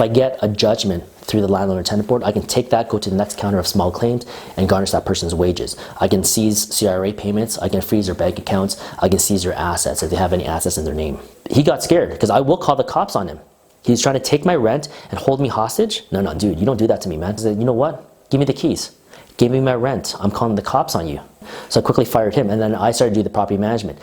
if I get a judgment through the landlord and tenant board, I can take that, go to the next counter of small claims, and garnish that person's wages. I can seize CRA payments, I can freeze their bank accounts, I can seize their assets if they have any assets in their name. He got scared because I will call the cops on him. He's trying to take my rent and hold me hostage. No, dude, you don't do that to me, man. He said, you know what? Give me the keys. Give me my rent. I'm calling the cops on you. So I quickly fired him, and then I started to do the property management.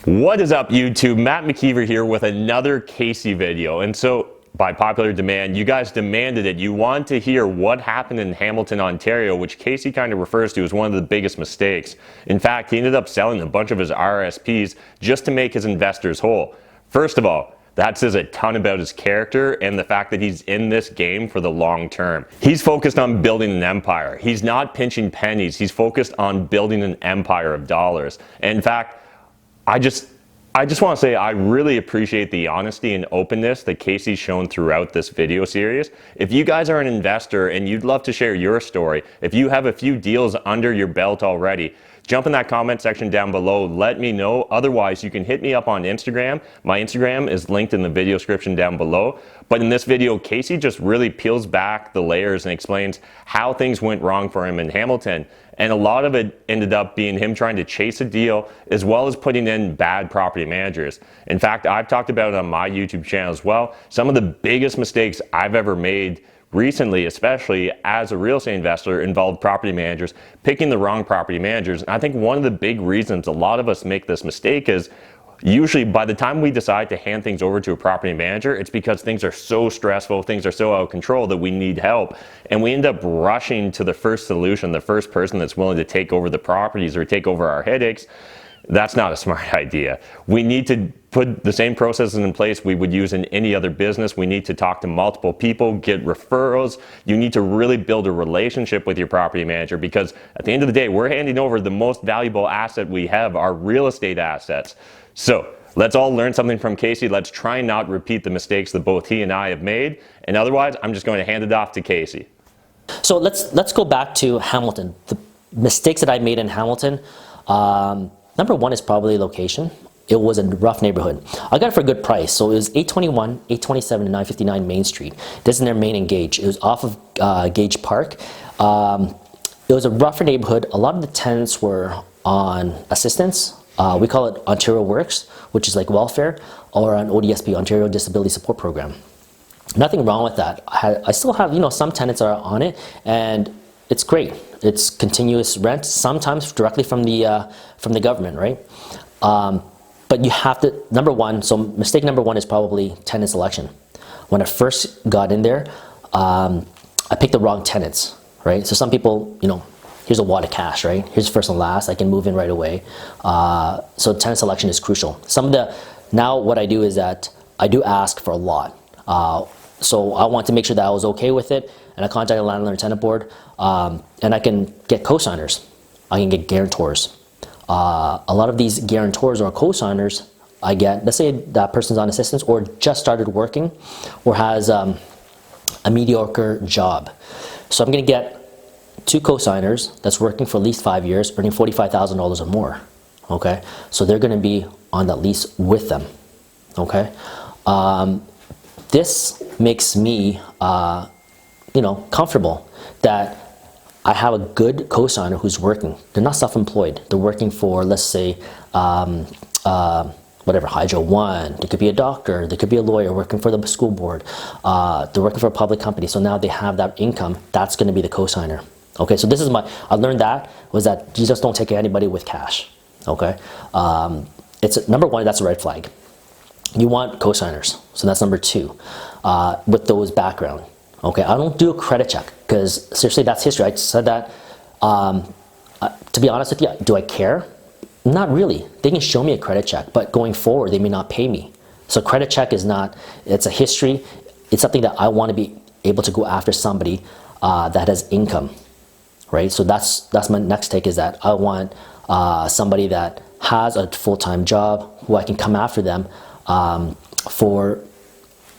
What is up, YouTube? Matt McKeever here with another Kasey video. And so, by popular demand, you guys demanded it. You want to hear what happened in Hamilton, Ontario, which Kasey kind of refers to as one of the biggest mistakes. In fact, he ended up selling a bunch of his RSPs just to make his investors whole. First of all, that says a ton about his character and the fact that he's in this game for the long term. He's focused on building an empire. He's not pinching pennies. He's focused on building an empire of dollars. And in fact, I just want to say I really appreciate the honesty and openness that Kasey's shown throughout this video series. If you guys are an investor and you'd love to share your story, if you have a few deals under your belt already, jump in that comment section down below, let me know. Otherwise, you can hit me up on Instagram. My Instagram is linked in the video description down below. But in this video, Kasey just really peels back the layers and explains how things went wrong for him in Hamilton. And a lot of it ended up being him trying to chase a deal as well as putting in bad property managers. In fact, I've talked about it on my YouTube channel as well. Some of the biggest mistakes I've ever made recently, especially as a real estate investor, involved property managers, picking the wrong property managers. And I think one of the big reasons a lot of us make this mistake is usually by the time we decide to hand things over to a property manager, it's because things are so stressful, things are so out of control that we need help. And we end up rushing to the first solution, the first person that's willing to take over the properties or take over our headaches. That's not a smart idea. We need to put the same processes in place we would use in any other business. We need to talk to multiple people, get referrals. You need to really build a relationship with your property manager because at the end of the day, we're handing over the most valuable asset we have, our real estate assets. So let's all learn something from Kasey. Let's try and not repeat the mistakes that both he and I have made. And otherwise, I'm just going to hand it off to Kasey. So let's go back to Hamilton. The mistakes that I made in Hamilton. Number one is probably location. It was a rough neighborhood. I got it for a good price. So it was 821, 827, and 959 Main Street. This is their main and Gage. It was off of Gage Park. It was a rougher neighborhood. A lot of the tenants were on assistance. We call it Ontario Works, which is like welfare, or an ODSP, Ontario Disability Support Program. Nothing wrong with that. I still have, some tenants are on it, and it's great. It's continuous rent, sometimes directly from the government, right? But you have to, number one, so mistake number one is probably tenant selection. When I first got in there, I picked the wrong tenants, right? So some people, here's a wad of cash, right? Here's first and last, I can move in right away. So tenant selection is crucial. Now what I do is that I do ask for a lot. So I want to make sure that I was okay with it, and I contacted the landlord and tenant board, and I can get co-signers. I can get guarantors. A lot of these guarantors or co-signers I get, let's say that person's on assistance or just started working or has a mediocre job. So I'm gonna get 2 co-signers that's working for at least 5 years, earning $45,000 or more, okay? So they're gonna be on that lease with them, okay? This makes me, comfortable that I have a good co-signer who's working. They're not self-employed. They're working for, let's say, whatever, Hydro One. They could be a doctor. They could be a lawyer working for the school board. They're working for a public company. So now they have that income. That's going to be the co-signer. Okay, so this is I learned was that you just don't take anybody with cash. Okay, it's number one, that's a red flag. You want co-signers. So that's number 2, with those background. Okay, I don't do a credit check because seriously, that's history. I said that. To be honest with you, do I care? Not really. They can show me a credit check, but going forward, they may not pay me. So credit check is not, it's a history. It's something that I want to be able to go after somebody that has income, right? So that's my next take, is that I want somebody that has a full-time job who I can come after them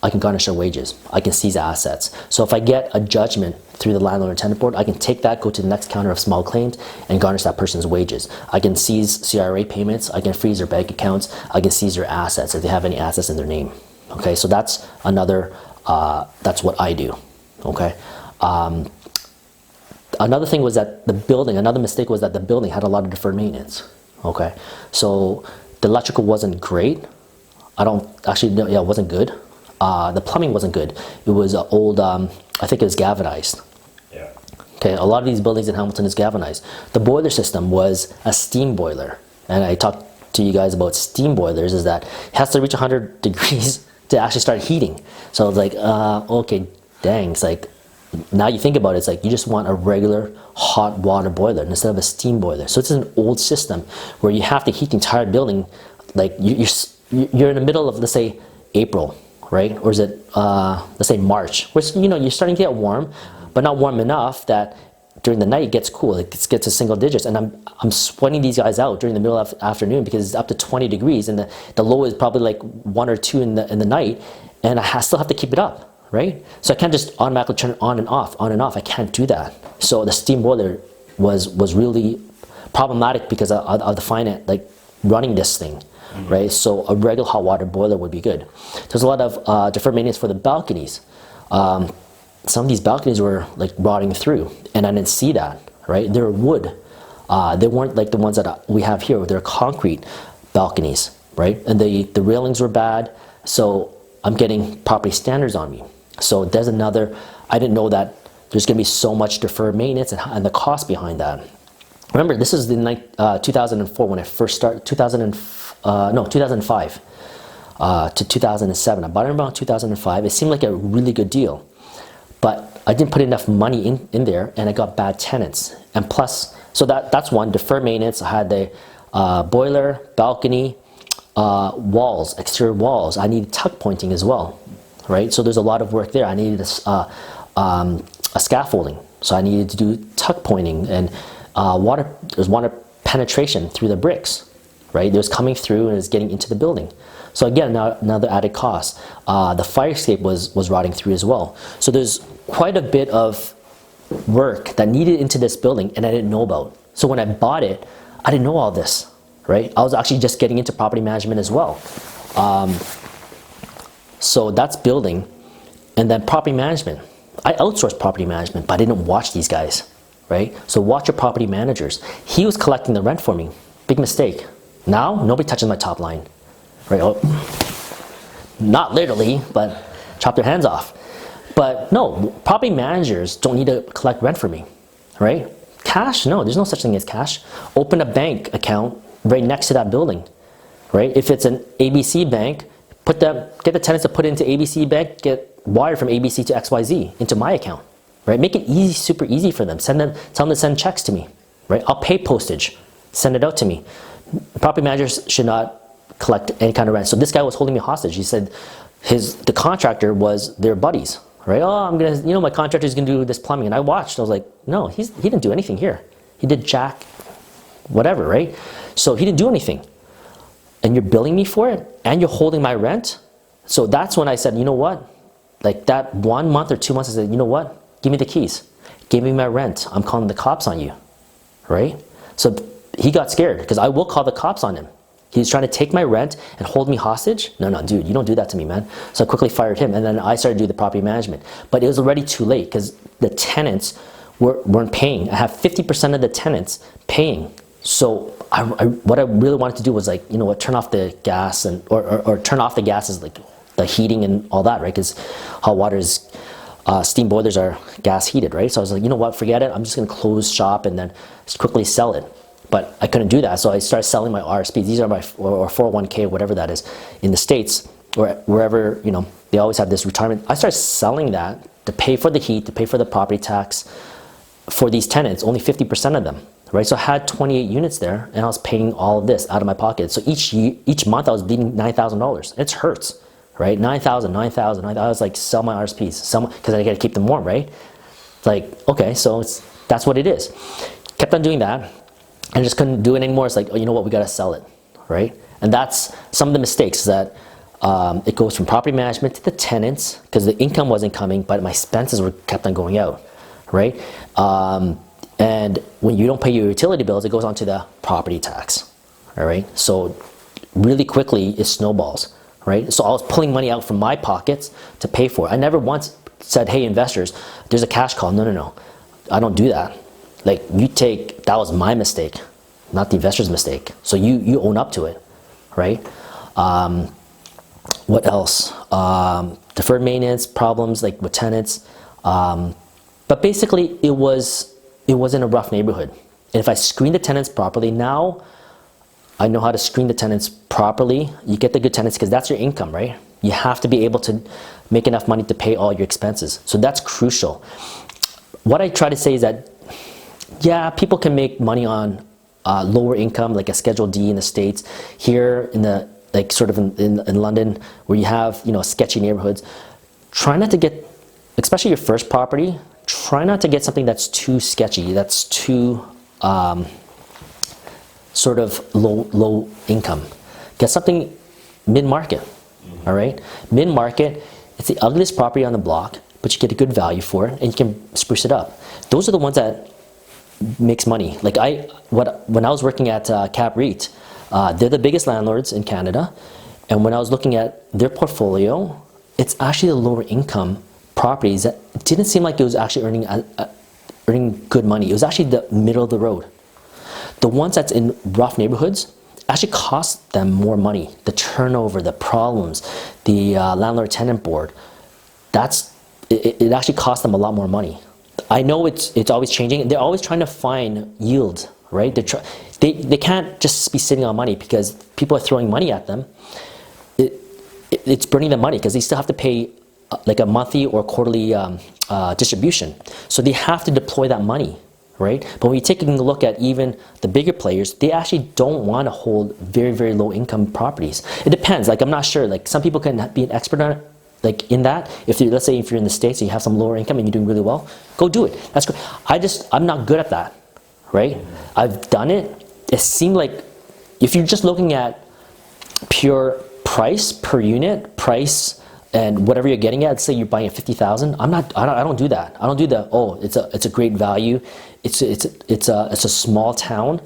I can garnish their wages. I can seize assets. So if I get a judgment through the landlord and tenant board, I can take that, go to the next counter of small claims, and garnish that person's wages. I can seize CRA payments. I can freeze their bank accounts. I can seize their assets if they have any assets in their name. Okay, so that's another That's what I do, okay? Another thing was that another mistake was that the building had a lot of deferred maintenance, okay? So the electrical wasn't great. It wasn't good. The plumbing wasn't good. It was old, I think it was galvanized. Yeah. Okay, a lot of these buildings in Hamilton is galvanized. The boiler system was a steam boiler. And I talked to you guys about steam boilers, is that it has to reach 100 degrees to actually start heating. So it's like, okay, dang, it's like, now you think about it, it's like you just want a regular hot water boiler instead of a steam boiler. So it's an old system where you have to heat the entire building. Like you're in the middle of, let's say, April, right? Or is it, let's say March, which, you're starting to get warm, but not warm enough that during the night it gets cool. It gets to single digits, and I'm sweating these guys out during the middle of the afternoon because it's up to 20 degrees, and the low is probably like 1 or 2 in the night, and I still have to keep it up. Right? So I can't just automatically turn it on and off. I can't do that. So the steam boiler was really problematic because of the finance, like running this thing, right? So a regular hot water boiler would be good. There's a lot of deferred maintenance for the balconies. Some of these balconies were like rotting through, and I didn't see that, right? They're wood. They weren't like the ones that we have here. They're concrete balconies, right? And the railings were bad. So I'm getting property standards on me. So there's another, I didn't know that there's gonna be so much deferred maintenance and the cost behind that. Remember, this is the 2004 when I first started, 2005 to 2007. I bought it around 2005. It seemed like a really good deal, but I didn't put enough money in there, and I got bad tenants. And plus, so that's one, deferred maintenance. I had the boiler, balcony, walls, exterior walls. I needed tuck pointing as well. Right, so there's a lot of work there. I needed a scaffolding, so I needed to do tuck pointing, and there's water penetration through the bricks. Right, there's coming through and it's getting into the building. So again, another added cost. The fire escape was rotting through as well. So there's quite a bit of work that needed into this building, and I didn't know about. So when I bought it, I didn't know all this. Right, I was actually just getting into property management as well. So that's building, and then property management. I outsourced property management, but I didn't watch these guys, right? So watch your property managers. He was collecting the rent for me. Big mistake. Now, nobody touches my top line, right? Oh, not literally, but chop their hands off. But no, property managers don't need to collect rent for me, right? Cash, no, there's no such thing as cash. Open a bank account right next to that building, right? If it's an ABC bank, get the tenants to put it into ABC bank, get wired from ABC to XYZ into my account, right? Make it easy, super easy for them. Tell them to send checks to me, right? I'll pay postage, send it out to me. Property managers should not collect any kind of rent. So this guy was holding me hostage. He said the contractor was their buddies, right? Oh, my contractor's gonna do this plumbing. And I watched, I was like, no, he didn't do anything here. He did jack, whatever, right? So he didn't do anything. And you're billing me for it, and you're holding my rent. So that's when I said, you know what? Like that 1 month or 2 months, I said, you know what? Give me the keys. Give me my rent. I'm calling the cops on you, right? So he got scared because I will call the cops on him. He's trying to take my rent and hold me hostage. No, dude, you don't do that to me, man. So I quickly fired him, and then I started to do the property management. But it was already too late because the tenants weren't paying. I have 50% of the tenants paying. So what I really wanted to do was, like, you know what, turn off the gas or turn off the gases, like the heating and all that, right? Because hot water is, steam boilers are gas heated, right? So I was like, you know what, forget it. I'm just gonna close shop and then just quickly sell it. But I couldn't do that, so I started selling my RSPs. These are my, or 401k, whatever that is, in the States, or wherever, they always have this retirement. I started selling that to pay for the heat, to pay for the property tax for these tenants, only 50% of them. Right, so I had 28 units there, and I was paying all of this out of my pocket. So each month I was bleeding $9,000. It hurts, right? 9,000. I was like, sell my RSPs, because I got to keep them warm, right? Like, okay, so that's what it is. Kept on doing that, and just couldn't do it anymore. It's like, oh, you know what? We got to sell it, right? And that's some of the mistakes that it goes from property management to the tenants, because the income wasn't coming, but my expenses kept on going out, right? And when you don't pay your utility bills, it goes on to the property tax, all right? So really quickly, it snowballs, right? So I was pulling money out from my pockets to pay for it. I never once said, hey, investors, there's a cash call. No, no, no. I don't do that. Like, that was my mistake, not the investor's mistake. So you own up to it, right? What else? Deferred maintenance problems, like with tenants. But basically, it was in a rough neighborhood. And if I screen the tenants properly, now I know how to screen the tenants properly. You get the good tenants because that's your income, right? You have to be able to make enough money to pay all your expenses. So that's crucial. What I try to say is that, yeah, people can make money on lower income, like a Schedule D in the States. Here in the, like sort of in London, where you have, you know, sketchy neighborhoods, try not to get, especially your first property, try not to get something that's too sketchy, that's too sort of low income. Get something mid-market, all right? Mid-market, it's the ugliest property on the block, but you get a good value for it and you can spruce it up. Those are the ones that makes money. Like when I was working at Cap REITE, they're the biggest landlords in Canada, and when I was looking at their portfolio, it's actually the lower income properties that didn't seem like it was actually earning good money. It was actually the middle of the road. The ones that's in rough neighborhoods actually cost them more money. The turnover, the problems, the landlord-tenant board, it actually cost them a lot more money. I know it's always changing. They're always trying to find yield, right? They can't just be sitting on money because people are throwing money at them. It's burning them money because they still have to pay like a monthly or quarterly distribution. So they have to deploy that money, right? But when you're taking a look at even the bigger players, they actually don't want to hold very, very low income properties. It depends. Like, I'm not sure. Like, some people can be an expert on it, like in that. Let's say if you're in the States and you have some lower income and you're doing really well, go do it. That's great. I'm not good at that, right? I've done it. It seemed like if you're just looking at pure price per unit, price and whatever you're getting at, let's say you're buying at 50,000. I don't do that. I don't do the, oh, it's a great value. It's a small town.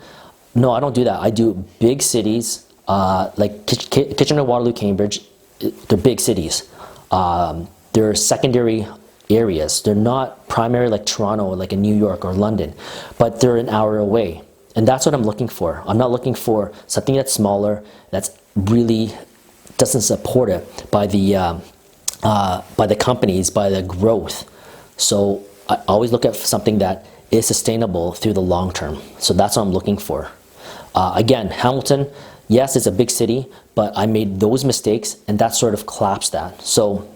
No, I don't do that. I do big cities, like Kitchener, Waterloo, Cambridge. They're big cities. They're secondary areas. They're not primary like Toronto or like in New York or London, but they're an hour away. And that's what I'm looking for. I'm not looking for something that's smaller, that's really doesn't support it by the companies, by the growth. So I always look at something that is sustainable through the long term. So that's what I'm looking for. Again, Hamilton, yes, it's a big city, but I made those mistakes and that sort of collapsed that. So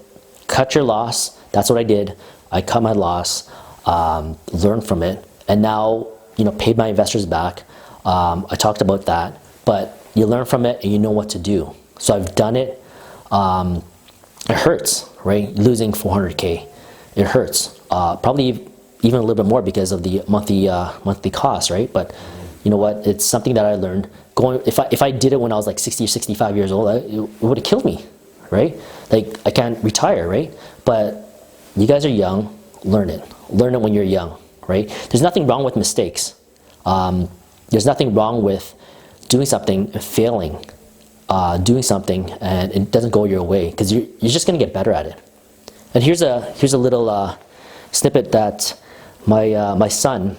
cut your loss. That's what I did. I cut my loss, learned from it, and now, you know, paid my investors back. I talked about that, but you learn from it and you know what to do. So I've done it. It hurts, right? Losing 400K, it hurts. Probably even a little bit more because of the monthly cost, right? But you know what? It's something that I learned. If I did it when I was like 60 or 65 years old, it would have killed me, right? Like, I can't retire, right? But you guys are young. Learn it. Learn it when you're young, right? There's nothing wrong with mistakes. There's nothing wrong with doing something and failing. Doing something and it doesn't go your way, because you're just going to get better at it. And here's a little snippet that my son,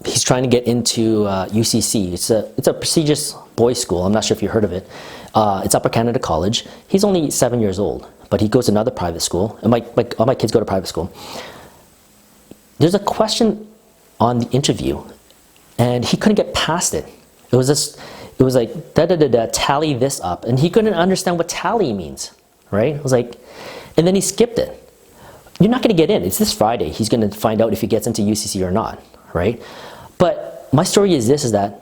he's trying to get into UCC. It's a prestigious boys' school. I'm not sure if you heard of it. It's Upper Canada College. He's only 7 years old, but he goes to another private school. And all my kids go to private school. There's a question on the interview, and he couldn't get past it. It was like, tally this up. And he couldn't understand what tally means, right? It was like, and then he skipped it. You're not going to get in. It's this Friday. He's going to find out if he gets into UCC or not, right? But my story is this, is that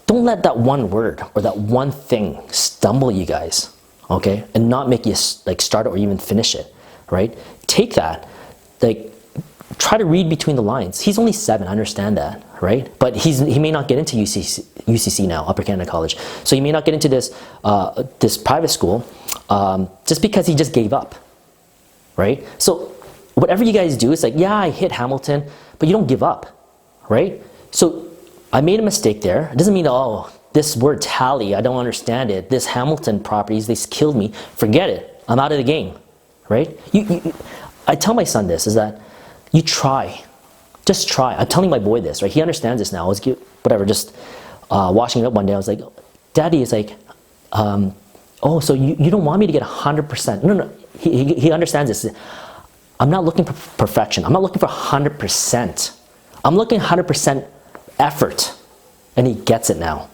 don't let that one word or that one thing stumble you guys, okay? And not make you like start it or even finish it, right? Take that, like, try to read between the lines. He's only 7, I understand that, right? But he may not get into UCC now, Upper Canada College. So he may not get into this private school just because he just gave up, right? So whatever you guys do, it's like, yeah, I hit Hamilton, but you don't give up, right? So I made a mistake there. It doesn't mean, oh, this word tally, I don't understand it. This Hamilton properties, they killed me. Forget it. I'm out of the game, right? I tell my son this, is that you try. Just try. I'm telling my boy this, right? He understands this now. I was whatever, just washing it up one day. I was like, Daddy is like, oh, so you don't want me to get 100%. No. He understands this. I'm not looking for perfection. I'm not looking for 100%. I'm looking 100% effort. And he gets it now,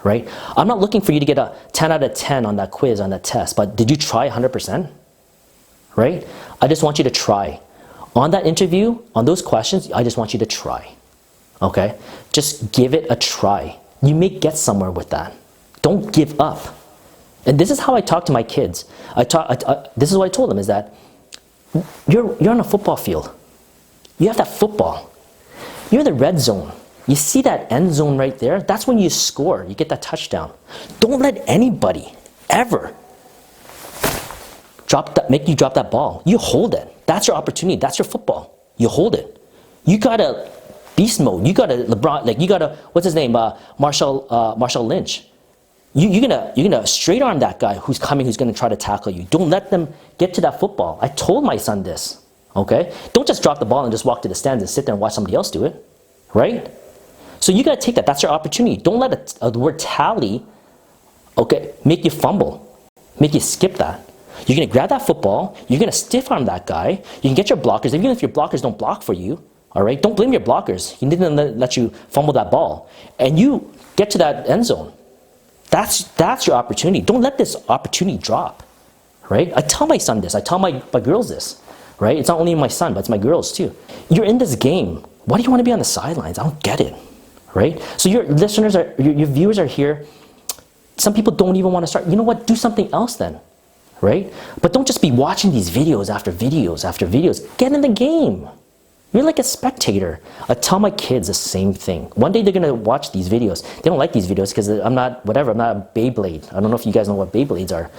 right? I'm not looking for you to get a 10 out of 10 on that quiz, on that test, but did you try 100%? Right? I just want you to try. On that interview, on those questions, I just want you to try, okay? Just give it a try. You may get somewhere with that. Don't give up. And this is how I talk to my kids. This is what I told them, is that you're on a football field. You have that football. You're in the red zone. You see that end zone right there? That's when you score. You get that touchdown. Don't let anybody ever make you drop that ball. You hold it. That's your opportunity. That's your football. You hold it. You gotta beast mode. You gotta LeBron. Like you gotta, what's his name? Marshall Lynch. You're gonna straight arm that guy who's coming, who's gonna try to tackle you. Don't let them get to that football. I told my son this. Okay. Don't just drop the ball and just walk to the stands and sit there and watch somebody else do it. Right? So you gotta take that. That's your opportunity. Don't let the word tally, okay, make you fumble, make you skip that. You're gonna grab that football. You're gonna stiff arm that guy. You can get your blockers, even if your blockers don't block for you. All right, don't blame your blockers. He didn't let you fumble that ball, and you get to that end zone. That's your opportunity. Don't let this opportunity drop. Right? I tell my son this. I tell my girls this. Right? It's not only my son, but it's my girls too. You're in this game. Why do you want to be on the sidelines? I don't get it. Right? So your listeners your viewers are here. Some people don't even want to start. You know what? Do something else then. Right? But don't just be watching these videos after videos after videos. Get in the game. You're like a spectator. I tell my kids the same thing. One day they're gonna watch these videos. They don't like these videos because I'm not a Beyblade. I don't know if you guys know what Beyblades are,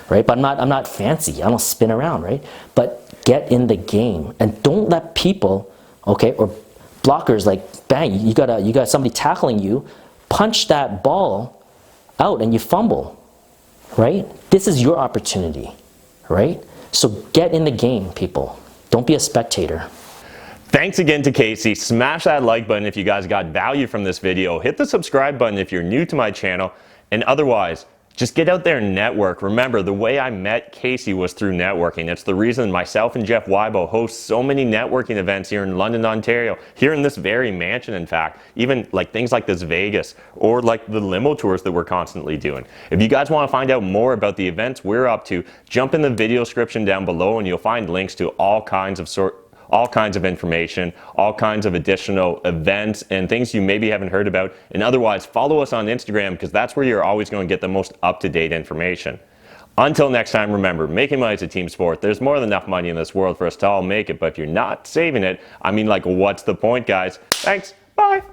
right? But I'm not fancy. I don't spin around, right? But get in the game and don't let people, okay, or blockers like bang, you got somebody tackling you, punch that ball out and you fumble, right? This is your opportunity, right? So get in the game, people. Don't be a spectator. Thanks again to Kasey. Smash that like button if you guys got value from this video. Hit the subscribe button if you're new to my channel. And otherwise, just get out there and network. Remember, the way I met Kasey was through networking. It's the reason myself and Jeff Weibo host so many networking events here in London, Ontario, here in this very mansion, in fact, even like things like this Vegas or like the limo tours that we're constantly doing. If you guys want to find out more about the events we're up to, jump in the video description down below and you'll find links to all kinds of information, all kinds of additional events and things you maybe haven't heard about. And otherwise, follow us on Instagram because that's where you're always going to get the most up-to-date information. Until next time, remember, making money is a team sport. There's more than enough money in this world for us to all make it, but if you're not saving it, I mean, like, what's the point, guys? Thanks. Bye.